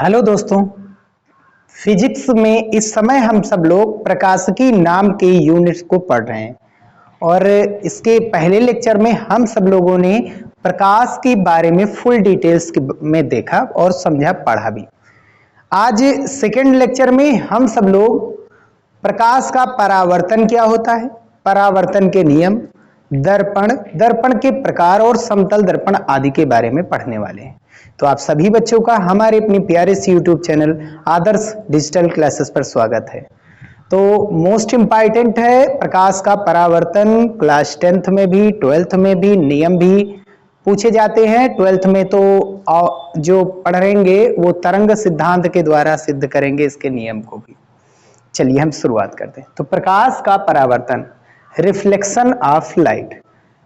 Hello दोस्तों, physics में इस समय हम सब लोग प्रकाशिकी नाम के यूनिट्स को पढ़ रहे हैं और इसके पहले लेक्चर में हम सब लोगों ने प्रकाश के बारे में फुल डिटेल्स में देखा और समझा, पढ़ा भी। आज सेकेंड लेक्चर में हम सब लोग प्रकाश का परावर्तन क्या होता है, परावर्तन के नियम, दर्पण के प्रकार और समतल दर्पण आदि के बारे में पढ़ने वाले हैं। तो आप सभी बच्चों का हमारे अपने प्यारे से यूट्यूब चैनल आदर्श डिजिटल क्लासेस पर स्वागत है। तो मोस्ट इम्पॉर्टेंट है प्रकाश का परावर्तन। क्लास 10th में भी 12th में भी नियम भी पूछे जाते हैं। 12th में तो जो पढ़ेंगे वो तरंग सिद्धांत के द्वारा सिद्ध करेंगे इसके नियम को भी। चलिए हम शुरुआत करते हैं। तो प्रकाश का परावर्तन, रिफ्लेक्शन ऑफ लाइट।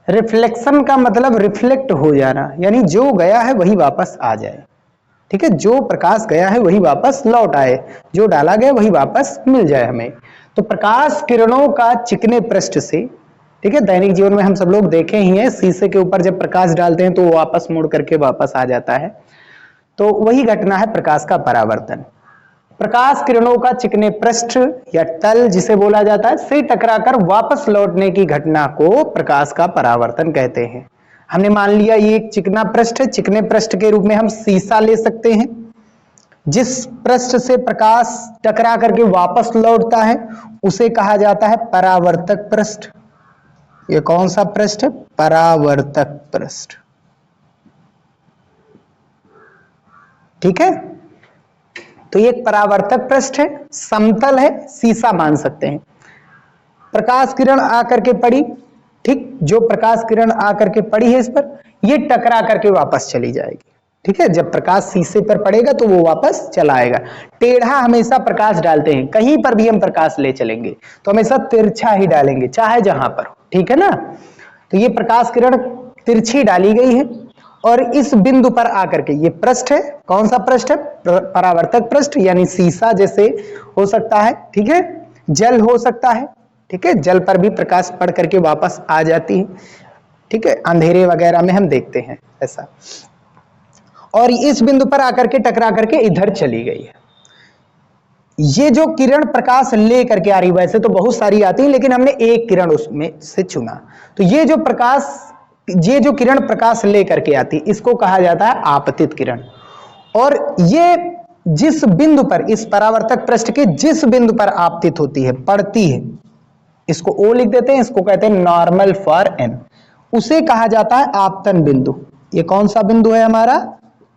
रिफ्लेक्शन का मतलब रिफ्लेक्ट हो जाना, यानी जो गया है वही वापस आ जाए। ठीक है, जो प्रकाश गया है वही वापस लौट आए, जो डाला गया वही वापस मिल जाए हमें। तो प्रकाश किरणों का चिकने पृष्ठ से, ठीक है, दैनिक जीवन में हम सब लोग देखे ही हैं, शीशे के ऊपर जब प्रकाश डालते हैं तो वो वापस मुड़ करके वापस आ जाता है। तो वही घटना है प्रकाश का परावर्तन। प्रकाश किरणों का चिकने पृष्ठ या तल जिसे बोला जाता है से टकराकर वापस लौटने की घटना को प्रकाश का परावर्तन कहते हैं। हमने मान लिया ये एक चिकना पृष्ठ है, चिकने पृष्ठ के रूप में हम शीशा ले सकते हैं। जिस पृष्ठ से प्रकाश टकरा करके वापस लौटता है उसे कहा जाता है परावर्तक पृष्ठ। ये कौन सा पृष्ठ है? परावर्तक पृष्ठ। ठीक है, तो ये एक परावर्तक पृष्ठ है, समतल है, शीशा मान सकते हैं। प्रकाश किरण आकर के पड़ी, ठीक, जो प्रकाश किरण आकर के पड़ी है इस पर, ये टकरा करके वापस चली जाएगी। ठीक है, जब प्रकाश शीशे पर पड़ेगा तो वो वापस चला आएगा। टेढ़ा हमेशा प्रकाश डालते हैं, कहीं पर भी हम प्रकाश ले चलेंगे तो हमेशा तिरछा ही डालेंगे, चाहे जहां पर। ठीक है ना, तो ये प्रकाश किरण तिरछी डाली गई है और इस बिंदु पर आकर के, ये पृष्ठ है, कौन सा पृष्ठ है? परावर्तक पृष्ठ, यानी शीशा जैसे हो सकता है, ठीक है, जल हो सकता है, ठीक है, जल पर भी प्रकाश पड़ करके वापस आ जाती है। ठीक है, अंधेरे वगैरह में हम देखते हैं ऐसा। और इस बिंदु पर आकर के टकरा करके इधर चली गई है। ये जो किरण प्रकाश ले करके आ रही, वैसे तो बहुत सारी आती है लेकिन हमने एक किरण उसमें से चुना। तो ये जो किरण प्रकाश ले करके आती, इसको कहा जाता है आपतित किरण। और ये जिस बिंदु पर, इस परावर्तक पृष्ठ के जिस बिंदु पर आपतित होती है, पड़ती है, इसको O लिख देते हैं, इसको कहते हैं नॉर्मल फॉर N, उसे कहा जाता है आपतन बिंदु। ये कौन सा बिंदु है हमारा?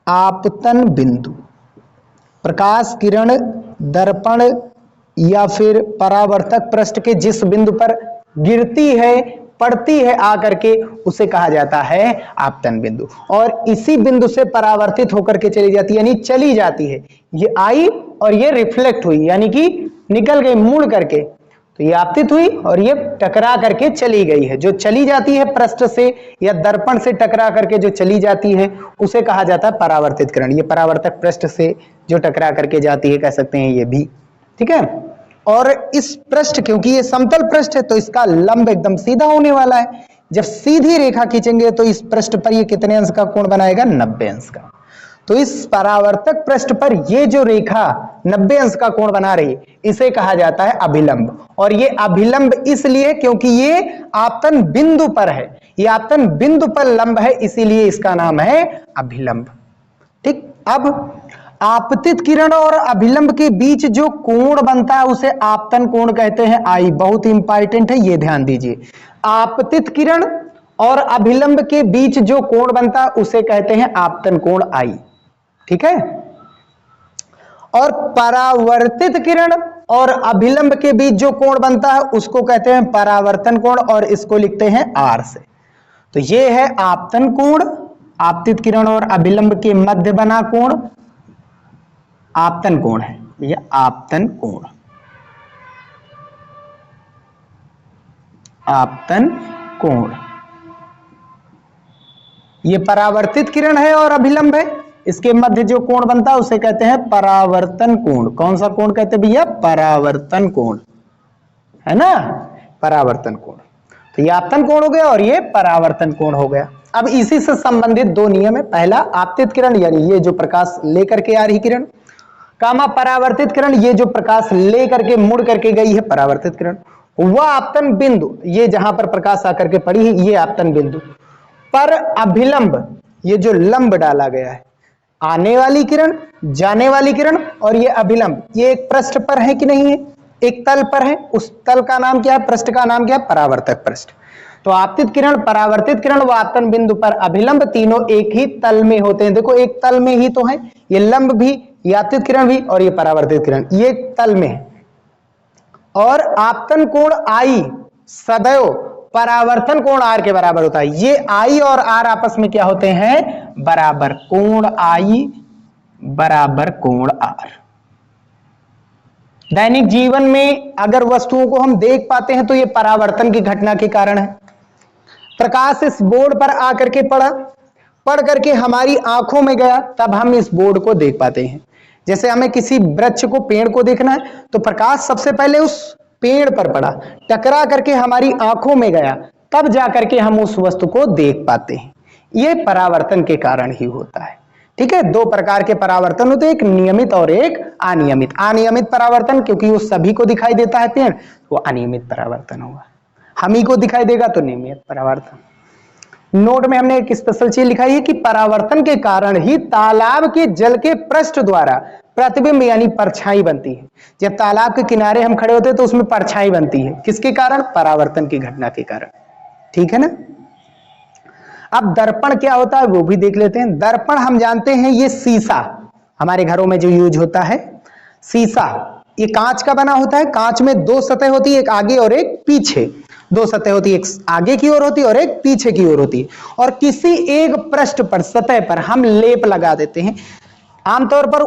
आपतन बिंदु। प्रकाश किरण दर्पण या फिर परावर्तक पृष्ठ के जिस बिंदु पर गिरती है, पड़ती है आकर के, उसे कहा जाता है आपतन बिंदु। और इसी बिंदु से परावर्तित होकर के चली जाती है, यानी चली जाती है। ये आई और ये रिफ्लेक्ट हुई, यानी कि निकल गई मुड़ करके, तो ये आपतित हुई और ये टकरा करके चली गई है। जो चली जाती है पृष्ठ से या दर्पण से टकरा करके जो चली जाती है उसे कहा जाता है परावर्तित किरण। ये परावर्तक पृष्ठ से जो टकरा करके जाती है, कह सकते हैं ये भी। ठीक है, और इस पृष्ठ, क्योंकि ये समतल पृष्ठ है तो इसका लंब एकदम सीधा होने वाला है। जब सीधी रेखा खींचेंगे तो इस पृष्ठ पर ये कितने अंश का कोण बनाएगा? 90 अंश का। तो इस परावर्तक पृष्ठ पर ये जो रेखा 90 अंश का कोण बना रही है, इसे कहा जाता है अभिलंब। और ये अभिलंब इसलिए क्योंकि ये आपतन बिंदु पर है, ये आपतन बिंदु पर लंब है, इसीलिए इसका नाम है अभिलंब। ठीक, अब आपतित किरण और अभिलंब के बीच जो कोण बनता है उसे आपतन कोण कहते हैं। आई बहुत इंपॉर्टेंट है, ये ध्यान दीजिए। आपतित किरण और अभिलंब के बीच जो कोण बनता है उसे कहते हैं आपतन कोण आई। ठीक है, और परावर्तित किरण और अभिलंब के बीच जो कोण बनता है उसको कहते हैं परावर्तन कोण, और इसको लिखते हैं R से। तो ये है आपतन कोण, आपतित किरण और अभिलंब के मध्य बना कोण आपतन कोण है, ये आपतन कोण, आपतन कोण। ये परावर्तित किरण है और अभिलंब है, इसके मध्य जो कोण बनता है उसे कहते हैं परावर्तन कोण। कौन सा कोण कहते हैं भैया? परावर्तन कोण, है ना, परावर्तन कोण। तो ये आपतन कोण हो गया और ये परावर्तन कोण हो गया। अब इसी से संबंधित दो नियम है। पहला, आपतित किरण यानी ये जो प्रकाश लेकर के आ रही किरण, कामा परावर्तित किरण, ये जो प्रकाश लेकर के मुड़ करके गई है परावर्तित किरण। वह आपतन बिंदु, ये जहां पर प्रकाश आकर के पड़ी है ये आपतन बिंदु पर अभिलंब, ये जो लंब डाला गया है, आने वाली किरण, जाने वाली किरण और ये अभिलंब, ये एक पृष्ठ पर है कि नहीं है, एक तल पर है। उस तल का नाम क्या है, पृष्ठ का नाम क्या है, परावर्तक पृष्ठ। तो आपतित किरण, परावर्तित किरण व आपतन बिंदु पर अभिलंब तीनों एक ही तल में होते हैं। देखो एक तल में ही तो है, ये लंब भी, ये आपतित किरण भी और ये परावर्तित किरण, ये तल में है। और आपतन कोण आई सदैव परावर्तन कोण आर के बराबर होता है। ये आई और आर आपस में क्या होते हैं, बराबर। कोण आई बराबर कोण आर। दैनिक जीवन में अगर वस्तुओं को हम देख पाते हैं तो ये परावर्तन की घटना के कारण है। प्रकाश इस बोर्ड पर आकर के पड़ा, पढ़ करके हमारी आंखों में गया, तब हम इस बोर्ड को देख पाते हैं। जैसे हमें किसी वृक्ष को, पेड़ को देखना है तो प्रकाश सबसे पहले उस पेड़ पर पड़ा, टकरा करके हमारी आंखों में गया, तब जाकर के हम उस वस्तु को देख पाते हैं। यह परावर्तन के कारण ही होता है। ठीक है, दो प्रकार के परावर्तन होते हैं, एक नियमित और एक अनियमित। अनियमित परावर्तन क्योंकि वो सभी को दिखाई देता है पेड़, वो अनियमित परावर्तन होगा। हम ही को दिखाई देगा तो नियमित परावर्तन। नोट में हमने एक स्पेशल चीज लिखाई है कि परावर्तन के कारण ही तालाब के जल के पृष्ठ द्वारा प्रतिबिंब यानी परछाई बनती है। जब तालाब के किनारे हम खड़े होते हैं तो उसमें परछाई बनती है, किसके कारण, परावर्तन की घटना के कारण। ठीक है ना। अब दर्पण क्या होता है वो भी देख लेते हैं। दर्पण हम जानते हैं ये शीशा, हमारे घरों में जो यूज होता है शीशा, ये कांच का बना होता है। कांच में दो सतह होती है, एक आगे और एक पीछे। दो सतह होती है, एक आगे की ओर होती है और एक पीछे की ओर होती है। और किसी एक पृष्ठ पर, सतह पर हम लेप लगा देते हैं। आमतौर पर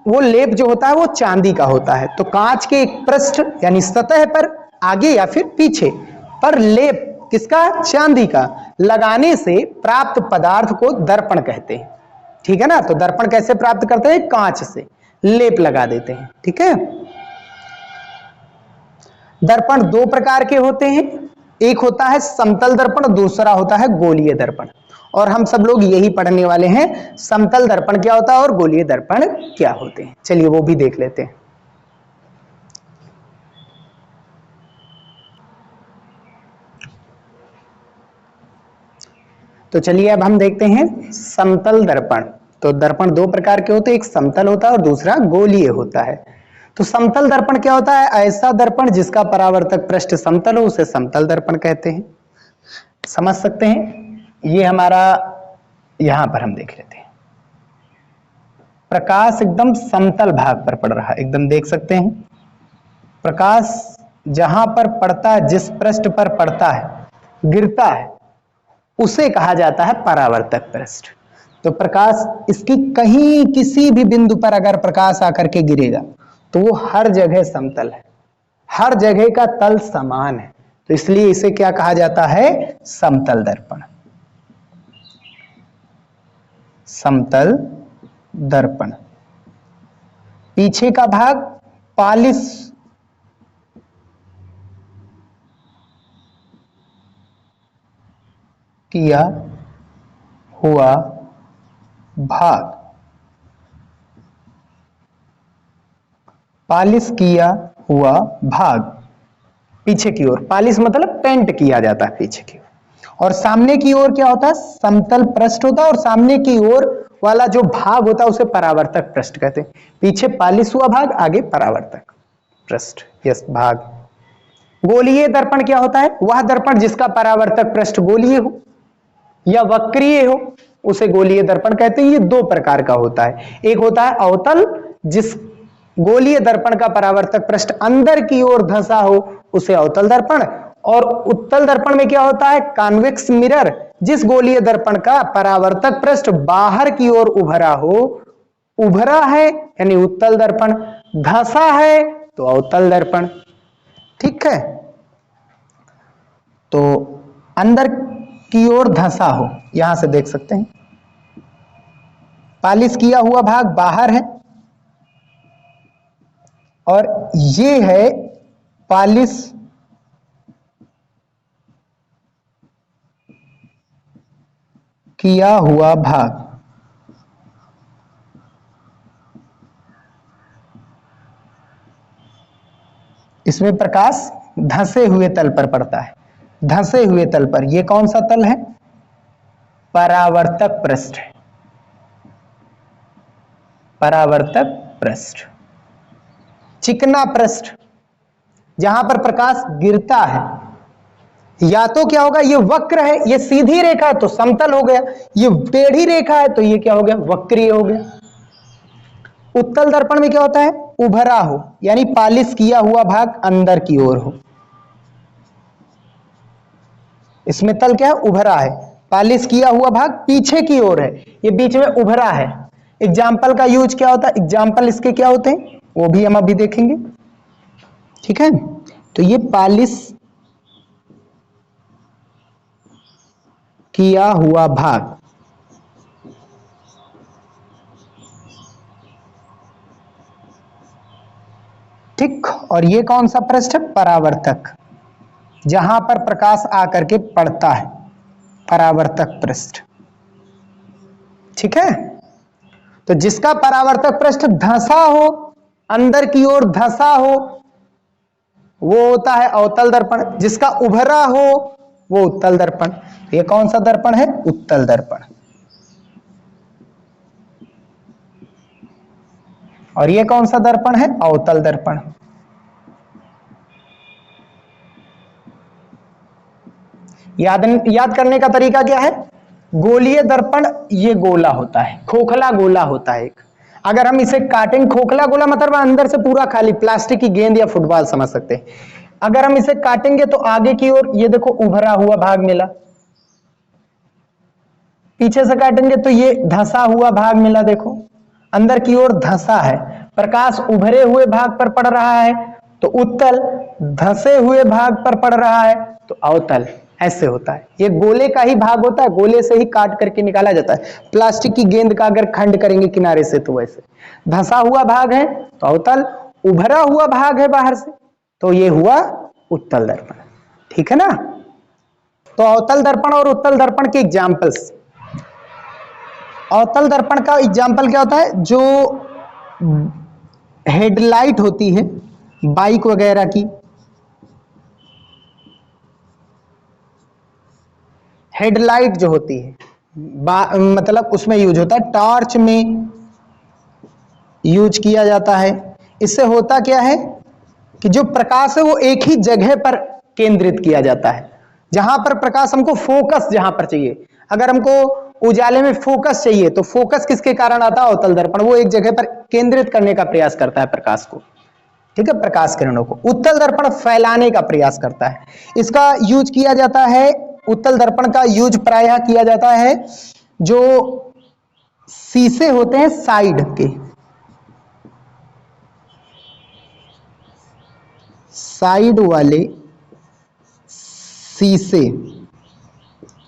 वो लेप जो होता है वो चांदी का होता है। तो कांच के एक पृष्ठ यानी सतह पर आगे या फिर पीछे पर लेप किसका, चांदी का, लगाने से प्राप्त पदार्थ को दर्पण कहते हैं। ठीक है ना। तो दर्पण कैसे प्राप्त करते हैं, कांच से लेप लगा देते हैं। ठीक है। दर्पण दो प्रकार के होते हैं, एक होता है समतल दर्पण, दूसरा होता है गोलीय दर्पण। और हम सब लोग यही पढ़ने वाले हैं, समतल दर्पण क्या होता है और गोलीय दर्पण क्या होते हैं। चलिए वो भी देख लेते हैं। तो चलिए अब हम देखते हैं समतल दर्पण। तो दर्पण दो प्रकार के होते हैं, एक समतल होता है और दूसरा गोलीय होता है। तो समतल दर्पण क्या होता है, ऐसा दर्पण जिसका परावर्तक पृष्ठ समतल हो उसे समतल दर्पण कहते हैं। समझ सकते हैं। ये हमारा, यहां पर हम देख लेते हैं, प्रकाश एकदम समतल भाग पर पड़ रहा है, एकदम देख सकते हैं। प्रकाश जहां पर पड़ता है, जिस पृष्ठ पर पड़ता है, गिरता है, उसे कहा जाता है परावर्तक पृष्ठ। तो प्रकाश इसकी कहीं किसी भी बिंदु पर अगर प्रकाश आकर के गिरेगा तो वो हर जगह समतल है, हर जगह का तल समान है। तो इसलिए इसे क्या कहा जाता है, समतल दर्पण। समतल दर्पण। पीछे का भाग पालिश किया हुआ भाग, पालिश किया हुआ भाग पीछे की ओर, पालिश मतलब पेंट किया जाता है पीछे की ओर। और सामने की ओर क्या होता है, समतल पृष्ठ होता है और सामने की ओर वाला जो भाग होता है उसे परावर्तक पृष्ठ कहते हैं। पीछे पालिश हुआ भाग, आगे परावर्तक पृष्ठ, यस भाग। गोलीय दर्पण क्या होता है, वह दर्पण जिसका परावर्तक पृष्ठ गोलीय हो या वक्रीय हो उसे गोलीय दर्पण कहते हैं। ये दो प्रकार का होता है, एक होता है अवतल, जिस गोलीय दर्पण का परावर्तक पृष्ठ अंदर की ओर धंसा हो उसे अवतल दर्पण। और उत्तल दर्पण में क्या होता है, कॉन्वेक्स मिरर, जिस गोलीय दर्पण का परावर्तक पृष्ठ बाहर की ओर उभरा हो, उभरा है यानी उत्तल दर्पण, धंसा है तो अवतल दर्पण। ठीक है। तो अंदर की ओर धंसा हो, यहां से देख सकते हैं, पालिश किया हुआ भाग बाहर है और ये है पालिश किया हुआ भाग इसमें प्रकाश धंसे हुए तल पर पड़ता है। धंसे हुए तल पर, यह कौन सा तल है? परावर्तक पृष्ठ। परावर्तक पृष्ठ, चिकना पृष्ठ जहां पर प्रकाश गिरता है। या तो क्या होगा, ये वक्र है, ये सीधी रेखा है तो समतल हो गया, ये टेढ़ी रेखा है तो ये क्या हो गया, वक्रीय हो गया। उत्तल दर्पण में क्या होता है, उभरा हो, यानी पालिश किया हुआ भाग अंदर की ओर हो। इसमें तल क्या है, उभरा है, पालिश किया हुआ भाग पीछे की ओर है, ये बीच में उभरा है। एग्जाम्पल का यूज क्या होता है, एग्जाम्पल इसके क्या होते हैं वो भी हम अभी देखेंगे। ठीक है, तो ये पालिश किया हुआ भाग, ठीक। और ये कौन सा पृष्ठ है, परावर्तक, जहां पर प्रकाश आकर के पड़ता है, परावर्तक पृष्ठ। ठीक है, तो जिसका परावर्तक पृष्ठ धंसा हो, अंदर की ओर धंसा हो, वो होता है अवतल दर्पण। जिसका उभरा हो वो उत्तल दर्पण। ये कौन सा दर्पण है, उत्तल दर्पण। और ये कौन सा दर्पण है, अवतल दर्पण। याद करने का तरीका क्या है, गोलीय दर्पण ये गोला होता है, खोखला गोला होता है एक। अगर हम इसे काटेंगे, खोखला गोला मतलब अंदर से पूरा खाली, प्लास्टिक की गेंद या फुटबॉल समझ सकते हैं। अगर हम इसे काटेंगे तो आगे की ओर ये देखो उभरा हुआ भाग मिला, पीछे से काटेंगे तो ये धंसा हुआ भाग मिला, देखो अंदर की ओर धंसा है, प्रकाश उभरे हुए भाग पर पड़ रहा है तो उत्तल, धंसे हुए भाग पर पड़ रहा है तो अवतल। ऐसे होता है, ये गोले का ही भाग होता है, गोले से ही काट करके निकाला जाता है। प्लास्टिक की गेंद का अगर खंड करेंगे किनारे से तो वैसे, धंसा हुआ भाग है तो अवतल, उभरा हुआ भाग है बाहर से तो ये हुआ उत्तल दर्पण। ठीक है ना, तो अवतल दर्पण और उत्तल दर्पण के एग्जाम्पल्स। अवतल दर्पण का एग्जाम्पल क्या होता है, जो हेडलाइट होती है बाइक वगैरह की, हेडलाइट जो होती है मतलब उसमें यूज होता है, टॉर्च में यूज किया जाता है। इससे होता क्या है कि जो प्रकाश है वो एक ही जगह पर केंद्रित किया जाता है, जहां पर प्रकाश हमको फोकस जहां पर चाहिए। अगर हमको उजाले में फोकस चाहिए तो फोकस किसके कारण आता है, अवतल दर्पण, वो एक जगह पर केंद्रित करने का प्रयास करता है प्रकाश को। ठीक है, प्रकाश किरणों को। उत्तल दर्पण फैलाने का प्रयास करता है, इसका यूज किया जाता है। उत्तल दर्पण का यूज प्रायः किया जाता है जो शीशे होते हैं साइड के, साइड वाले शीशे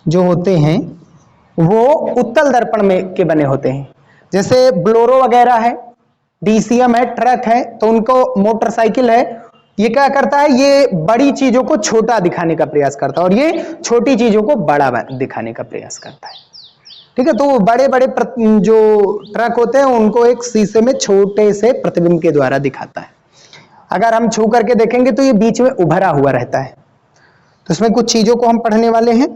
जो होते हैं वो उत्तल दर्पण में के बने होते हैं। जैसे ब्लोरो वगैरह है, डीसीएम है, ट्रक है, तो उनको, मोटरसाइकिल है, ये क्या करता है, ये बड़ी चीजों को छोटा दिखाने का प्रयास करता है और ये छोटी चीजों को बड़ा दिखाने का प्रयास करता है। ठीक है, तो बड़े बड़े जो ट्रक होते हैं उनको एक शीशे में छोटे से प्रतिबिंब के द्वारा दिखाता है। अगर हम छू करके देखेंगे तो ये बीच में उभरा हुआ रहता है। तो इसमें कुछ चीजों को हम पढ़ने वाले हैं।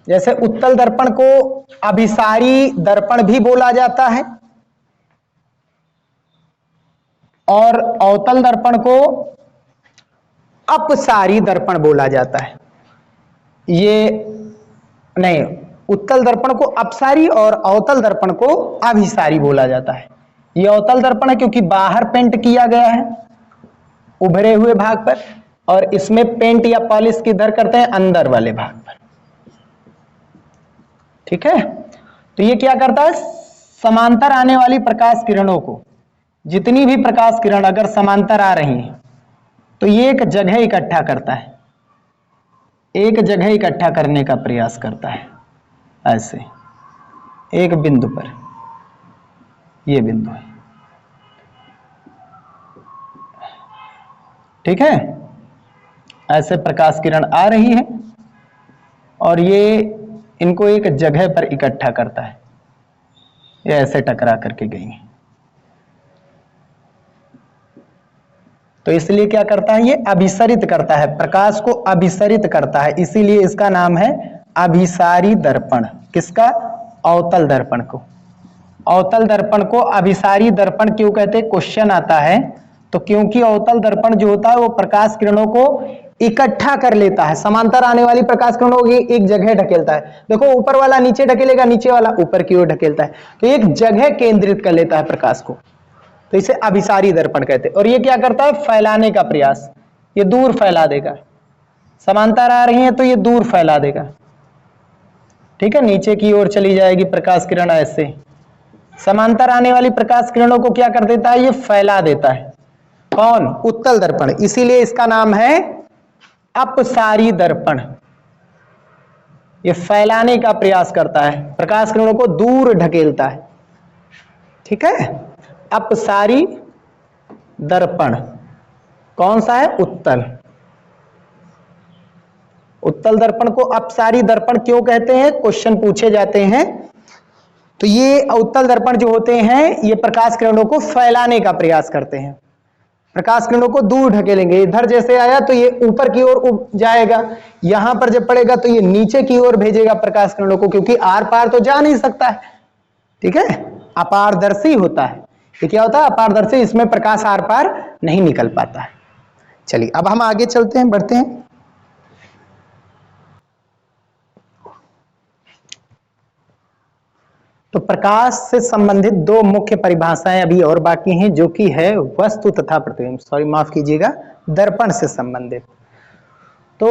जैसे उत्तल दर्पण को अभिसारी दर्पण भी बोला जाता है और अवतल दर्पण को अपसारी दर्पण बोला जाता है। ये नहीं, उत्तल दर्पण को अपसारी और अवतल दर्पण को अभिसारी बोला जाता है। ये अवतल दर्पण है क्योंकि बाहर पेंट किया गया है उभरे हुए भाग पर, और इसमें पेंट या पॉलिश किधर करते हैं, अंदर वाले भाग पर। ठीक है, तो ये क्या करता है, समांतर आने वाली प्रकाश किरणों को, जितनी भी प्रकाश किरण अगर समांतर आ रही है तो ये एक जगह इकट्ठा करता है, एक जगह इकट्ठा करने का प्रयास करता है। ऐसे एक बिंदु पर, ये बिंदु है, ठीक है। ऐसे प्रकाश किरण आ रही है और ये इनको एक जगह पर इकट्ठा करता है, ये ऐसे टकरा करके गई हैं। तो इसलिए क्या करता है, ये अभिसरित करता है, प्रकाश को अभिसरित करता है, इसीलिए इसका नाम है अभिसारी दर्पण। किसका? अवतल दर्पण को। अवतल दर्पण को अभिसारी दर्पण क्यों कहते हैं? क्वेश्चन आता है तो क्योंकि अवतल दर्पण जो होता है वो प्रकाश किरणों को इकट्ठा कर लेता है, समांतर आने वाली प्रकाश किरणों को एक जगह ढकेलता है। देखो ऊपर वाला नीचे ढकेलेगा, नीचे वाला ऊपर की ओर ढकेलता है, तो एक जगह केंद्रित कर लेता है प्रकाश को, तो इसे अभिसारी दर्पण कहते हैं। और ये क्या करता है? फैलाने का प्रयास, ये दूर फैला देगा। समांतर आ रही है तो ये दूर फैला देगा, ठीक है, नीचे की ओर चली जाएगी प्रकाश किरण ऐसे। समांतर आने वाली प्रकाश किरणों को क्या कर देता है? ये फैला देता है। कौन? उत्तल दर्पण। इसीलिए इसका नाम है अपसारी दर्पण। ये फैलाने का प्रयास करता है, प्रकाश किरणों को दूर ढकेलता है, ठीक है। अपसारी दर्पण कौन सा है? उत्तल। उत्तल दर्पण को अपसारी दर्पण क्यों कहते हैं? क्वेश्चन पूछे जाते हैं। तो ये उत्तल दर्पण जो होते हैं ये प्रकाश किरणों को फैलाने का प्रयास करते हैं, प्रकाश किरणों को दूर ढकेलेंगे। इधर जैसे आया तो ये ऊपर की ओर जाएगा, यहां पर जब पड़ेगा तो ये नीचे की ओर भेजेगा प्रकाश किरणों को, क्योंकि आर पार तो जा नहीं सकता है, ठीक है, अपारदर्शी होता है। ये क्या होता है? अपारदर्शी, इसमें प्रकाश आर पार नहीं निकल पाता है। चलिए अब हम आगे चलते हैं, बढ़ते हैं। तो प्रकाश से संबंधित दो मुख्य परिभाषाएं अभी और बाकी हैं, जो कि है वस्तु तथा प्रतिबिंब, सॉरी माफ कीजिएगा, दर्पण से संबंधित। तो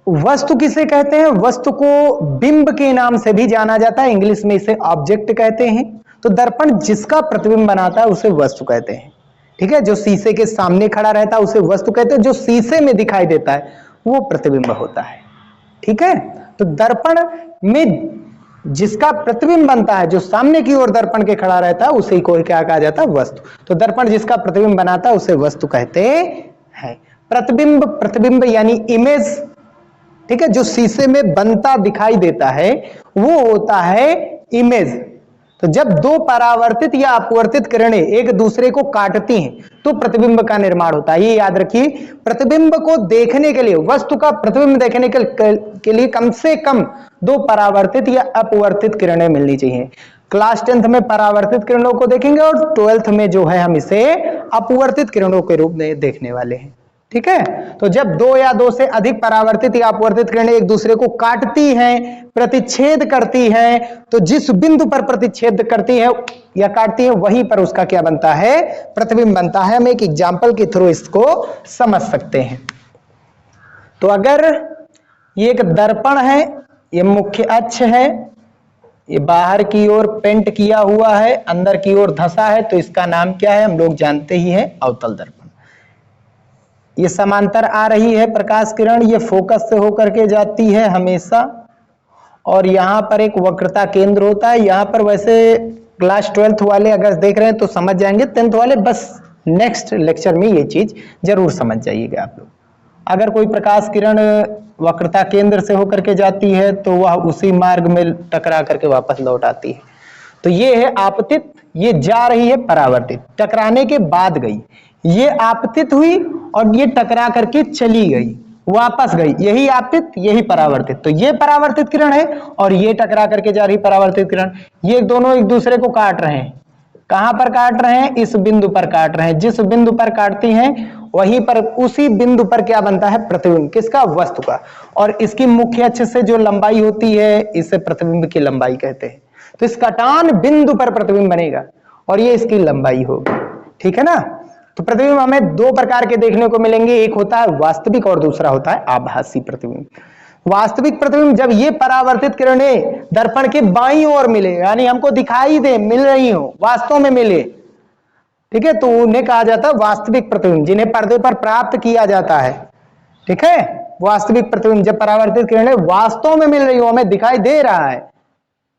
वस्तु किसे कहते हैं? वस्तु को बिंब के नाम से भी जाना जाता है, इंग्लिश में इसे ऑब्जेक्ट कहते हैं। तो दर्पण जिसका प्रतिबिंब बनाता है उसे वस्तु कहते हैं, ठीक है। जो शीशे के सामने खड़ा रहता है उसे वस्तु कहते हैं, जो शीशे में दिखाई देता है वो प्रतिबिंब होता है, ठीक है। तो दर्पण में जिसका प्रतिबिंब बनता है, जो सामने की ओर दर्पण के खड़ा रहता है, उसे को क्या कहा जाता है? वस्तु। तो दर्पण जिसका प्रतिबिंब बनाता है उसे वस्तु कहते हैं। प्रतिबिंब, प्रतिबिंब यानी इमेज, ठीक है, जो शीशे में बनता दिखाई देता है वो होता है इमेज। तो जब दो परावर्तित या अपवर्तित किरणें एक दूसरे को काटती हैं तो प्रतिबिंब का निर्माण होता है। ये याद रखिए, प्रतिबिंब को देखने के लिए, वस्तु का प्रतिबिंब देखने के लिए कम से कम दो परावर्तित या अपवर्तित किरणें मिलनी चाहिए। क्लास 10th में परावर्तित किरणों को देखेंगे और 12th में जो है हम इसे अपवर्तित किरणों के रूप में देखने वाले हैं, ठीक है। तो जब दो या दो से अधिक परावर्तित या अपवर्तित किरणें एक दूसरे को काटती हैं, प्रतिच्छेद करती हैं, तो जिस बिंदु पर प्रतिच्छेद करती है या काटती है वहीं पर उसका क्या बनता है? प्रतिबिंब बनता है। हम एक एग्जाम्पल के थ्रू इसको समझ सकते हैं। तो अगर ये एक दर्पण है, ये मुख्य अक्ष है, ये बाहर की ओर पेंट किया हुआ है, अंदर की ओर धंसा है, तो इसका नाम क्या है? हम लोग जानते ही हैं, अवतल दर्पण। ये समांतर आ रही है प्रकाश किरण, ये फोकस से होकर के जाती है हमेशा, और यहाँ पर एक वक्रता केंद्र होता है। यहाँ पर वैसे क्लास 12th वाले अगर देख रहे हैं तो समझ जाएंगे, 10th वाले बस नेक्स्ट लेक्चर में ये चीज जरूर समझ जाइएगा आप लोग। अगर कोई प्रकाश किरण वक्रता केंद्र से होकर के जाती है तो वह उसी मार्ग में टकरा करके वापस लौट आती है। तो ये है आपतित, ये जा रही है परावर्तित, टकराने के बाद गई, ये आपतित हुई और ये टकरा करके चली गई, वापस गई, यही आपतित, यही परावर्तित। तो ये परावर्तित किरण है और ये टकरा करके जा रही परावर्तित किरण, ये दोनों एक दूसरे को काट रहे हैं। कहां पर काट रहे हैं? इस बिंदु पर काट रहे हैं। जिस बिंदु पर काटती हैं वहीं पर, उसी बिंदु पर क्या बनता है? प्रतिबिंब। किसका? वस्तु का। और इसकी मुख्य अक्ष से जो लंबाई होती है इसे प्रतिबिंब की लंबाई कहते हैं। तो इस कटान बिंदु पर प्रतिबिंब बनेगा और ये इसकी लंबाई होगी, ठीक है ना। तो प्रतिबिंब हमें दो प्रकार के देखने को मिलेंगे, एक होता है वास्तविक और दूसरा होता है आभासी प्रतिबिंब। वास्तविक प्रतिबिंब जब ये परावर्तित किरणें दर्पण के बाईं ओर मिले, यानी हमको दिखाई दे, मिल रही हो, वास्तव में मिले, ठीक है, तो उन्हें कहा जाता है वास्तविक प्रतिबिंब, जिन्हें पर्दे पर प्राप्त किया जाता है, ठीक है। वास्तविक प्रतिबिंब जब परावर्तित किरणें वास्तव में मिल रही हो, हमें दिखाई दे रहा है,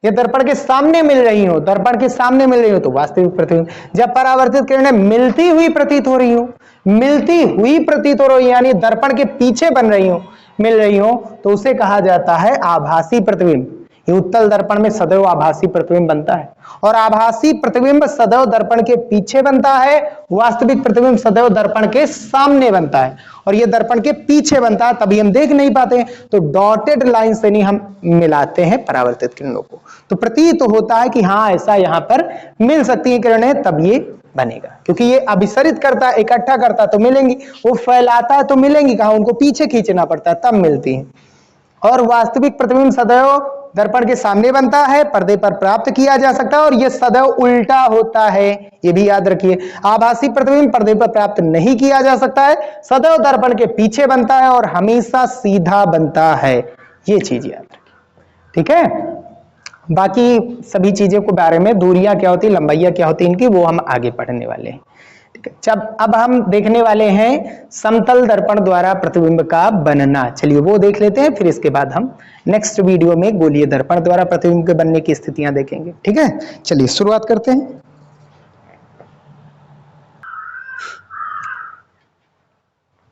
ये दर्पण के सामने मिल रही हो, दर्पण के सामने मिल रही हो, तो वास्तविक प्रतिबिंब। जब परावर्तित किरणें मिलती हुई प्रतीत हो रही हो, मिलती हुई प्रतीत हो रही, यानी दर्पण के पीछे बन रही हो, मिल रही हो तो उसे कहा जाता है आभासी प्रतिबिंब। ये उत्तल दर्पण में सदैव आभासी प्रतिबिंब बनता है और आभासी प्रतिबिंब सदैव दर्पण के पीछे बनता है, वास्तविक प्रतिबिंब सदैव दर्पण के सामने बनता है और ये दर्पण के पीछे बनता है, तभी हम देख नहीं पाते। तो डॉटेड लाइन से नहीं हम मिलाते हैं परावर्तित किरणों को, तो प्रतीत होता है कि हाँ ऐसा यहां पर मिल सकती है किरणें, तब ये बनेगा। क्योंकि ये अभिसरित करता है, इकट्ठा करता है तो मिलेंगी, वो फैलाता है तो मिलेंगी कहां, उनको पीछे खींचना पड़ता है तब मिलती है। और वास्तविक प्रतिबिंब सदैव दर्पण के सामने बनता है, पर्दे पर प्राप्त किया जा सकता है और यह सदैव उल्टा होता है, यह भी याद रखिए। आभासी प्रतिबिंब पर्दे पर प्राप्त नहीं किया जा सकता है, सदैव दर्पण के पीछे बनता है और हमेशा सीधा बनता है, ये चीज याद रखिए। ठीक है, बाकी सभी चीजों के बारे में, दूरियां क्या होती, लंबाइयां क्या होती इनकी, वो हम आगे पढ़ने वाले हैं। जब अब हम देखने वाले हैं समतल दर्पण द्वारा प्रतिबिंब का बनना, चलिए वो देख लेते हैं, फिर इसके बाद हम नेक्स्ट वीडियो में गोलीय दर्पण द्वारा प्रतिबिंब के बनने की स्थितियां देखेंगे। ठीक है, चलिए शुरुआत करते हैं।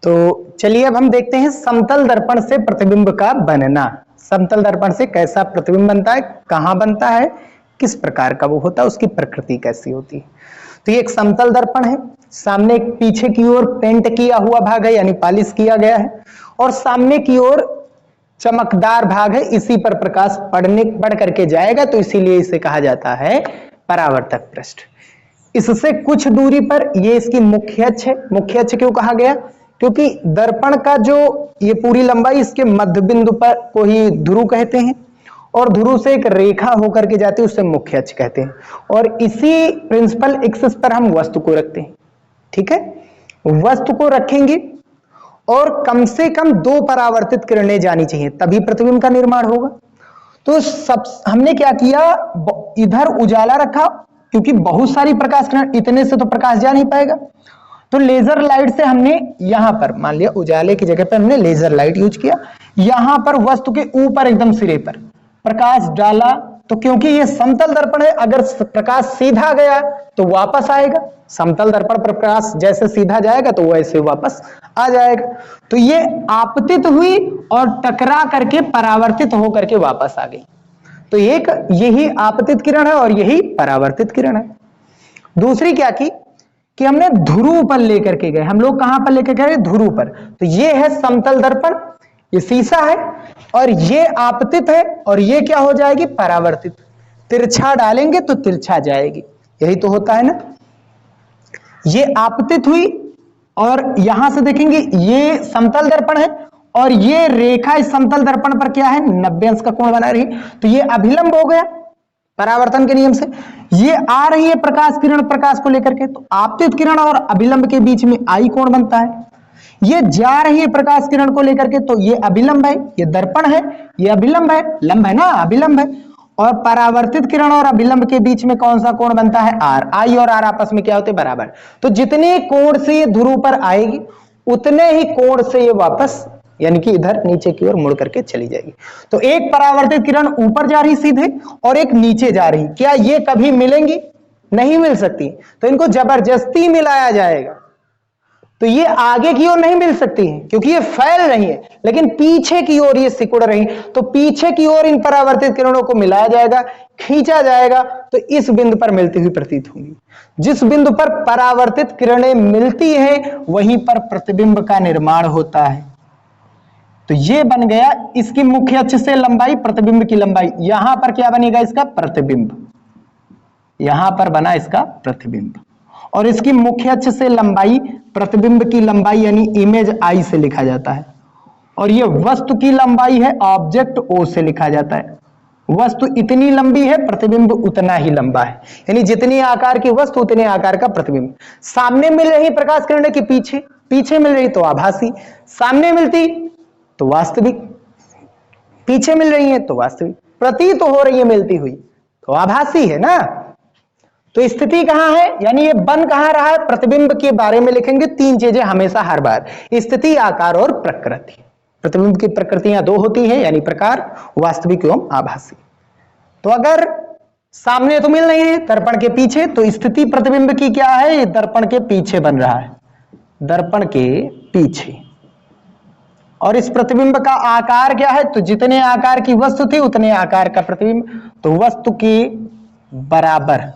तो चलिए अब हम देखते हैं समतल दर्पण से प्रतिबिंब का बनना। समतल दर्पण से कैसा प्रतिबिंब बनता है, कहां बनता है, किस प्रकार का वो होता है, उसकी प्रकृति कैसी होती है। तो ये एक समतल दर्पण है, सामने पीछे की ओर पेंट किया हुआ भाग है यानी पॉलिश किया गया है और सामने की ओर चमकदार भाग है, इसी पर प्रकाश पड़ करके जाएगा, तो इसीलिए इसे कहा जाता है परावर्तक पृष्ठ। इससे कुछ दूरी पर ये इसकी मुख्य अक्ष है। मुख्य अक्ष क्यों कहा गया, क्योंकि दर्पण का जो ये पूरी लंबाई इसके मध्य बिंदु पर को ही ध्रुव कहते हैं और ध्रुव से एक रेखा होकर के जाती है, उससे मुख्य अक्ष कहते हैं और इसी प्रिंसिपल एक्सिस पर हम वस्तु को रखते हैं। ठीक है, वस्तु को रखेंगे और कम से कम 2 परावर्तित किरणें जानी चाहिए, तभी प्रतिबिंब का निर्माण होगा। तो सब हमने क्या किया, इधर उजाला रखा, क्योंकि बहुत सारी प्रकाश किरण, इतने से तो प्रकाश जा नहीं पाएगा, तो लेजर लाइट से हमने यहां पर, मान लिया उजाले की जगह पर हमने लेजर लाइट यूज किया, यहां पर वस्तु के ऊपर एकदम सिरे पर प्रकाश डाला। तो क्योंकि ये समतल दर्पण है, अगर प्रकाश सीधा गया तो वापस आएगा, समतल दर्पण पर प्रकाश जैसे सीधा जाएगा तो वैसे वापस आ जाएगा। तो ये आपतित हुई और टकरा करके परावर्तित होकर के वापस आ गई। तो एक यही आपतित किरण है और यही परावर्तित किरण है। दूसरी क्या की कि हमने ध्रुव पर लेकर के गए, हम लोग कहां पर लेकर गए, ध्रुव पर। तो ये है समतल दर्पण, ये शीशा है और ये आपतित है और ये क्या हो जाएगी, परावर्तित। तिरछा डालेंगे तो तिरछा जाएगी, यही तो होता है ना। ये आपतित हुई और यहां से देखेंगे ये समतल दर्पण है और ये रेखा इस समतल दर्पण पर क्या है, 90 अंश का कोण बना रही, तो ये अभिलंब हो गया परावर्तन के नियम से। ये आ रही है प्रकाश किरण प्रकाश को लेकर के, तो आपतित किरण और अभिलंब के बीच में आई कोण बनता है। ये जा रही है प्रकाश किरण को लेकर के, तो ये अभिलंब है, ये दर्पण है, ये अभिलंब है, लंब है ना, अभिलंब है। और परावर्तित किरण और अभिलंब के बीच में कौन सा कोण बनता है, आर। आई और आर आपस में क्या होते हैं, बराबर। तो जितने कोण से ये ध्रुव पर आएगी उतने ही कोण से ये वापस यानी कि इधर नीचे की ओर मुड़ करके चली जाएगी। तो एक परावर्तित किरण ऊपर जा रही सीधे और एक नीचे जा रही, क्या ये कभी मिलेंगी, नहीं मिल सकती, तो इनको जबरदस्ती मिलाया जाएगा। तो ये आगे की ओर नहीं मिल सकती है क्योंकि ये फैल रही है, लेकिन पीछे की ओर ये सिकुड़ रही, तो पीछे की ओर इन परावर्तित किरणों को मिलाया जाएगा, खींचा जाएगा, तो इस बिंदु पर मिलती हुई प्रतीत होंगी। जिस बिंदु पर परावर्तित किरणें मिलती हैं वहीं पर प्रतिबिंब का निर्माण होता है। तो ये बन गया इसकी मुख्य अक्ष से लंबाई, प्रतिबिंब की लंबाई। यहां पर क्या बनेगा, इसका प्रतिबिंब, यहां पर बना इसका प्रतिबिंब, और इसकी मुख्य अक्ष से लंबाई, प्रतिबिंब की लंबाई यानी इमेज आई से लिखा जाता है, और ये वस्तु की लंबाई है ऑब्जेक्ट ओ से लिखा जाता है। वस्तु इतनी लंबी है, प्रतिबिंब उतना ही लंबा है, यानी जितनी आकार की वस्तु उतने आकार का प्रतिबिंब। सामने मिल रही प्रकाश किरणें की पीछे, पीछे मिल रही तो आभासी, सामने मिलती तो वास्तविक, पीछे मिल रही है तो वास्तविक, प्रतीत हो रही है मिलती हुई तो आभासी है ना। तो स्थिति कहां है, यानी ये बन कहां रहा है, प्रतिबिंब के बारे में लिखेंगे 3 चीजें हमेशा हर बार, स्थिति, आकार और प्रकृति। प्रतिबिंब की प्रकृतियां 2 होती है, यानी प्रकार, वास्तविक एवं आभासी। तो अगर सामने तो मिल नहीं है, दर्पण के पीछे, तो स्थिति प्रतिबिंब की क्या है, ये दर्पण के पीछे बन रहा है, दर्पण के पीछे। और इस प्रतिबिंब का आकार क्या है? तो जितने आकार की वस्तु थी उतने आकार का प्रतिबिंब, तो वस्तु के बराबर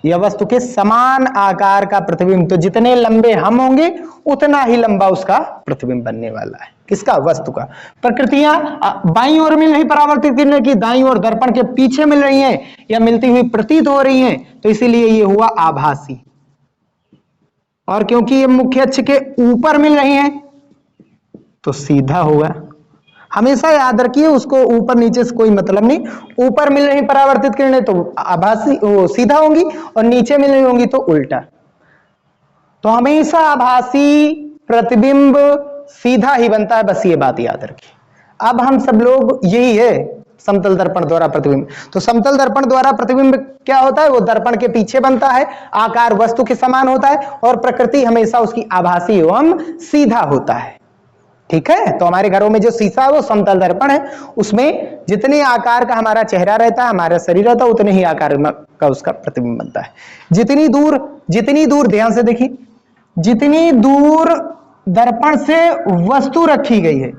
या वस्तु के समान आकार का प्रतिबिंब, तो जितने लंबे हम होंगे उतना ही लंबा उसका प्रतिबिंब बनने वाला है। किसका? वस्तु का। प्रकृतियां बाईं ओर मिल रही परावर्तित किरणें की दाईं ओर दर्पण के पीछे मिल रही हैं या मिलती हुई प्रतीत हो रही हैं, तो इसीलिए ये हुआ आभासी। और क्योंकि ये मुख्य अक्ष के ऊपर मिल रही हैं तो सीधा होगा। हमेशा याद रखिए, उसको ऊपर नीचे से कोई मतलब नहीं। ऊपर मिल रही परावर्तित किरणें तो आभासी, वो सीधा होंगी, और नीचे मिल रही होंगी तो उल्टा। तो हमेशा आभासी प्रतिबिंब सीधा ही बनता है, बस ये बात याद रखिए। अब हम सब लोग यही है समतल दर्पण द्वारा प्रतिबिंब। तो समतल दर्पण द्वारा प्रतिबिंब क्या होता है? वो दर्पण के पीछे बनता है, आकार वस्तु के समान होता है, और प्रकृति हमेशा उसकी आभासी एवं सीधा होता है। ठीक है, तो हमारे घरों में जो शीशा है वो समतल दर्पण है, उसमें जितने आकार का हमारा चेहरा रहता है, हमारा शरीर रहता है, उतने ही आकार का उसका प्रतिबिंब बनता है। जितनी दूर ध्यान से देखिए, जितनी दूर दर्पण से वस्तु रखी गई है,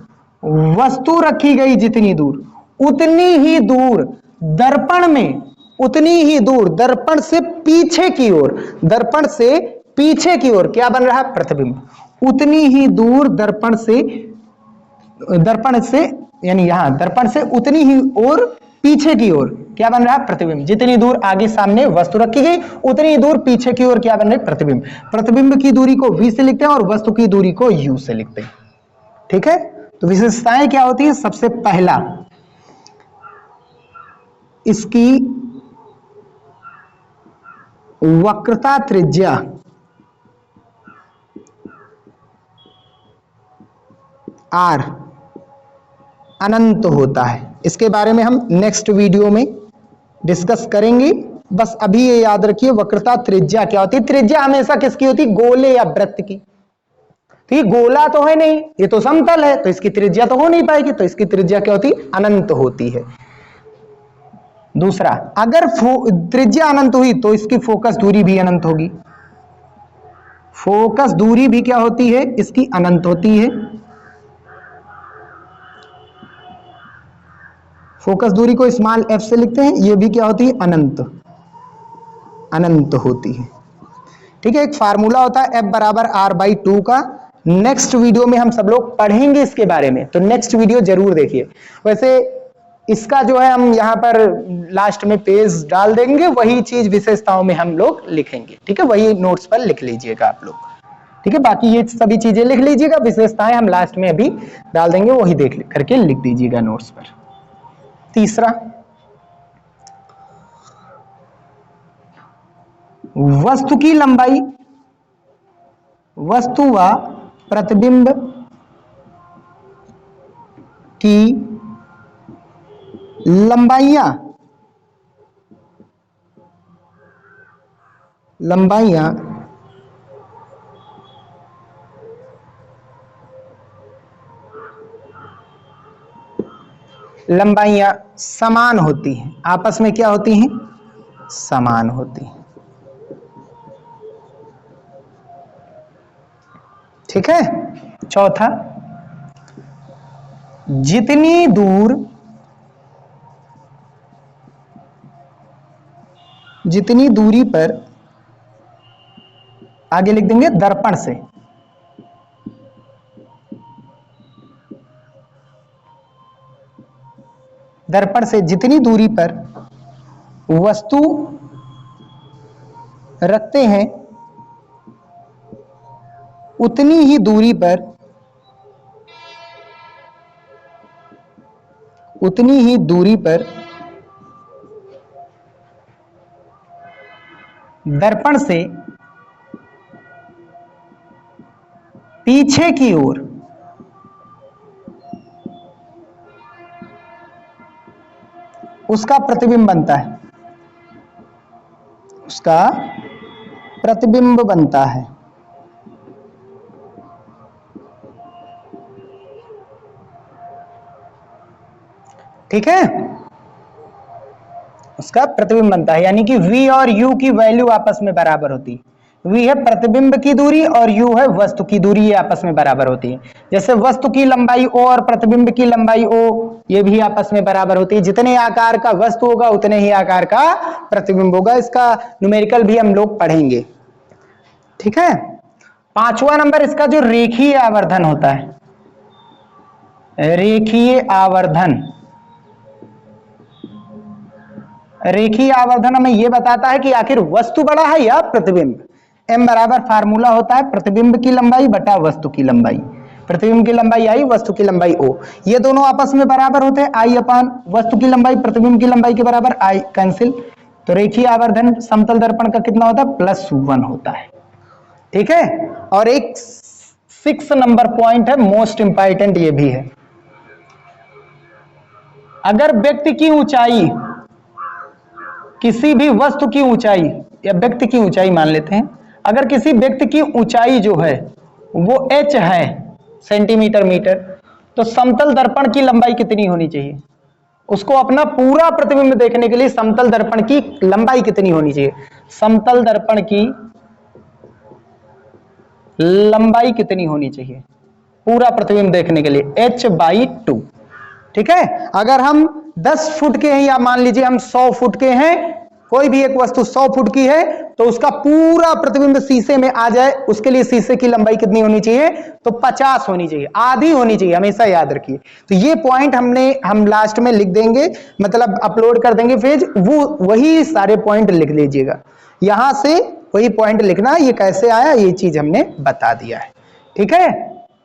वस्तु रखी गई जितनी दूर, उतनी ही दूर दर्पण में, उतनी ही दूर दर्पण से पीछे की ओर, दर्पण से पीछे की ओर क्या बन रहा है? प्रतिबिंब। उतनी ही दूर दर्पण से यानी यहां दर्पण से उतनी ही और पीछे की ओर क्या बन रहा है? प्रतिबिंब। जितनी दूर आगे सामने वस्तु रखी गई उतनी ही दूर पीछे की ओर क्या बन रहा है? प्रतिबिंब। प्रतिबिंब की दूरी को v से लिखते हैं और वस्तु की दूरी को u से लिखते हैं। ठीक है, तो विशेषताएं क्या होती है? सबसे पहला, इसकी वक्रता त्रिज्या r अनंत होता है। इसके बारे में हम नेक्स्ट वीडियो में डिस्कस करेंगे। बस अभी ये याद रखिए, वक्रता त्रिज्या क्या होती है? त्रिज्या हमेशा किसकी होती है? गोले या वृत्त की। तो ये गोला तो है नहीं, ये तो समतल है, तो इसकी त्रिज्या तो हो नहीं पाएगी, तो इसकी त्रिज्या क्या होती है? अनंत होती है। दूसरा, अगर त्रिज्या अनंत हुई तो इसकी फोकस दूरी भी अनंत होगी। फोकस दूरी भी क्या होती है? इसकी अनंत होती है। फोकस दूरी को स्मॉल f से लिखते हैं, ये भी क्या होती है? अनंत, अनंत होती है। ठीक है, एक फार्मूला होता है f बराबर r/2 का। नेक्स्ट वीडियो में हम सब लोग पढ़ेंगे इसके बारे में, तो नेक्स्ट वीडियो जरूर देखिए। वैसे इसका जो है हम यहाँ पर लास्ट में पेज डाल देंगे, वही चीज विशेषताओं में हम लोग लिखेंगे। ठीक है, वही नोट्स पर लिख लीजिएगा आप लोग। ठीक है, बाकी ये सभी चीजें लिख लीजिएगा, विशेषताएं हम लास्ट में अभी डाल देंगे, वही देख करके लिख दीजिएगा नोट्स पर। तीसरा, वस्तु की लंबाई, वस्तु व प्रतिबिंब की लंबाइयां समान होती हैं, आपस में क्या होती हैं? समान होती हैं। ठीक है। चौथा, जितनी दूरी पर, आगे लिख देंगे दर्पण से, जितनी दूरी पर वस्तु रखते हैं उतनी ही दूरी पर दर्पण से पीछे की ओर उसका प्रतिबिंब बनता है, उसका प्रतिबिंब बनता है। ठीक है, उसका प्रतिबिंब बनता है, यानी कि v और u की वैल्यू आपस में बराबर होती है। v है प्रतिबिंब की दूरी और u है वस्तु की दूरी, ये आपस में बराबर होती है। जैसे वस्तु की लंबाई o और प्रतिबिंब की लंबाई o ये भी आपस में बराबर होती है। जितने आकार का वस्तु होगा उतने ही आकार का प्रतिबिंब होगा। इसका न्यूमेरिकल भी हम लोग पढ़ेंगे, ठीक है। 5वां नंबर इसका जो रेखीय आवर्धन होता है, रेखीय आवर्धन। रेखीय आवर्धन हमें यह बताता है कि आखिर वस्तु बड़ा है या प्रतिबिंब। m बराबर फार्मूला होता है प्रतिबिंब की लंबाई बटा वस्तु की लंबाई। प्रतिबिंब की लंबाई i, वस्तु की लंबाई o, ये दोनों आपस में बराबर होते हैं। i अपान वस्तु की लंबाई प्रतिबिंब की लंबाई के बराबर, i कैंसिल। तो रेखीय आवर्धन समतल दर्पण का कितना होता है, +1 होता है, ठीक है। और एक 6 नंबर पॉइंट है, मोस्ट इंपॉर्टेंट ये भी है। अगर व्यक्ति की ऊंचाई, किसी भी वस्तु की ऊंचाई या व्यक्ति की ऊंचाई मान लेते हैं, अगर किसी व्यक्ति की ऊंचाई जो है वो h है सेंटीमीटर मीटर, तो समतल दर्पण की लंबाई कितनी होनी चाहिए। उसको अपना पूरा प्रतिबिंब देखने के लिए समतल दर्पण की लंबाई कितनी होनी चाहिए, समतल दर्पण की लंबाई कितनी होनी चाहिए पूरा प्रतिबिंब देखने के लिए, h/2, ठीक है। अगर हम 10 फुट के हैं या मान लीजिए हम 100 फुट के हैं, कोई भी एक वस्तु 100 फुट की है, तो उसका पूरा प्रतिबिंब शीशे में आ जाए, उसके लिए शीशे की लंबाई कितनी होनी चाहिए, तो 50 होनी चाहिए, आधी होनी चाहिए, हमेशा याद रखिए। तो ये पॉइंट हम लास्ट में लिख देंगे, मतलब अपलोड कर देंगे पेज, वो वही सारे पॉइंट लिख लीजिएगा। यहां से वही पॉइंट लिखना, ये कैसे आया ये चीज हमने बता दिया है, ठीक है।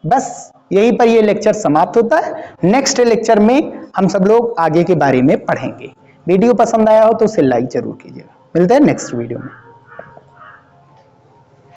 बस यहीं पर ये लेक्चर समाप्त होता है। नेक्स्ट लेक्चर में हम सब लोग आगे के बारे में पढ़ेंगे। वीडियो पसंद आया हो तो उसे लाइक जरूर कीजिएगा। मिलते हैं नेक्स्ट वीडियो में।